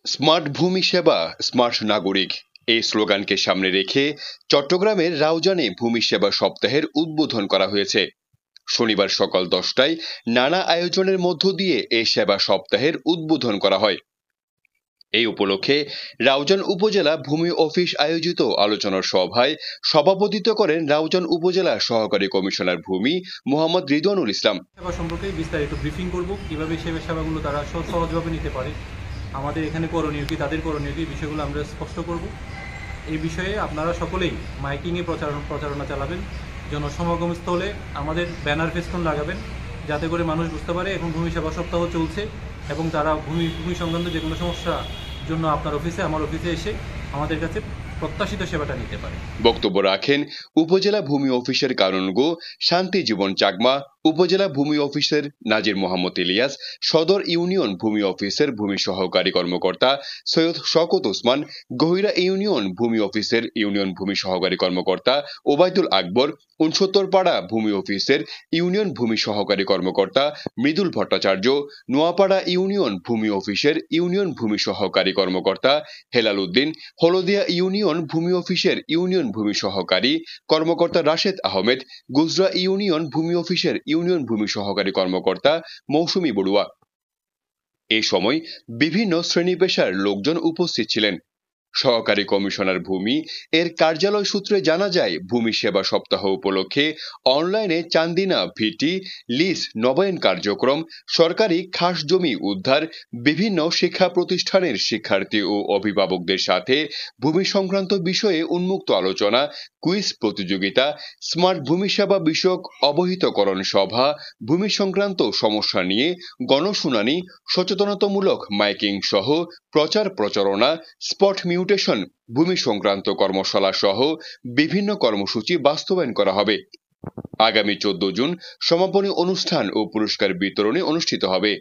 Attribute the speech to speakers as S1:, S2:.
S1: Smart ভূমি সেবা, smart নাগরিক এই স্লোগানকে সামনে রেখে চট্টগ্রামের রাউজানে ভূমি সেবা সপ্তাহের উদ্বোধন করা হয়েছে। শনিবার সকাল 10টায় নানা আয়োজনের মধ্য দিয়ে এই সেবা সপ্তাহের উদ্বোধন করা হয়। এই উপলক্ষে রাউজান উপজেলা ভূমি অফিস আয়োজিত আলোচনা সভায় সভাপতিত্ব করেন রাউজান উপজেলা সহকারী কমিশনার ভূমি মোহাম্মদ রিদওয়ানুল ইসলাম।
S2: সেবা সম্পর্কে বিস্তারিত ব্রিফিং করব, কিভাবে সেবাগুলো তারা সহজভাবে নিতে পারে, আমাদের এখানে করণীয় কি, তাদের করণীয় কি, বিষয়গুলো আমরা স্পষ্ট করব। এই বিষয়ে আপনারা সকলেই মাইকিংয়ে প্রচারণা চালাবেন, জনসমাগম স্থলে আমাদের ব্যানার ফেস্টুন লাগাবেন, যাতে করে মানুষ বুঝতে পারে এখন ভূমি সেবা সপ্তাহ চলছে এবং তারা ভূমি সংক্রান্ত যে কোনো সমস্যার জন্য আপনার অফিসে, আমার অফিসে এসে আমাদের কাছে প্রত্যাশিত সেবাটা নিতে পারে।
S1: বক্তব্য রাখেন উপজেলা ভূমি অফিসের কারণগো শান্তি জীবন চাকমা, উপজেলা ভূমি অফিসের নাজির মোহাম্মদ ইলিয়াস, সদর ইউনিয়ন ভূমি অফিসের ভূমি সহকারী কর্মকর্তা সৈয়দ শওকত ওসমান, গহিরা ইউনিয়ন ভূমি অফিসের ইউনিয়ন ভূমি সহকারী কর্মকর্তা ওবায়দুল আকবর, ৬৯ পাড়া ভূমি অফিসের ইউনিয়ন ভূমি সহকারী কর্মকর্তা মৃদুল ভট্টাচার্য, নোয়াপাড়া ইউনিয়ন ভূমি অফিসের ইউনিয়ন ভূমি সহকারী কর্মকর্তা হেলাল উদ্দিন, হলদিয়া ইউনিয়ন ভূমি অফিসের ইউনিয়ন ভূমি সহকারী কর্মকর্তা রাশেদ আহমেদ, গুজরা ইউনিয়ন ভূমি অফিসের ইউনিয়ন ভূমি সহকারী কর্মকর্তা মৌসুমী বড়ুয়া। এই সময় বিভিন্ন শ্রেণী পেশার লোকজন উপস্থিত ছিলেন। সহকারী কমিশনার ভূমি এর কার্যালয় সূত্রে জানা যায়, ভূমি সেবা সপ্তাহ উপলক্ষে অনলাইনে চান্দিনা ভিটি লিজ নবায়ন কার্যক্রম, সরকারি খাস জমি উদ্ধার, বিভিন্ন শিক্ষা প্রতিষ্ঠানের শিক্ষার্থী ও অভিভাবকদের সাথে ভূমি সংক্রান্ত বিষয়ে উন্মুক্ত আলোচনা, কুইজ প্রতিযোগিতা, স্মার্ট ভূমি সেবা বিষয়ক অবহিতকরণ সভা, ভূমি সংক্রান্ত সমস্যা নিয়ে গণশুনানি, সচেতনতামূলক মাইকিং সহ প্রচার প্রচারণা, স্পট মিউটেশন, ভূমি সংক্রান্ত কর্মশালা সহ বিভিন্ন কর্মসূচি বাস্তবায়ন করা হবে। আগামী 14 জুন সমাপনী অনুষ্ঠান ও পুরস্কার বিতরণী অনুষ্ঠিত হবে।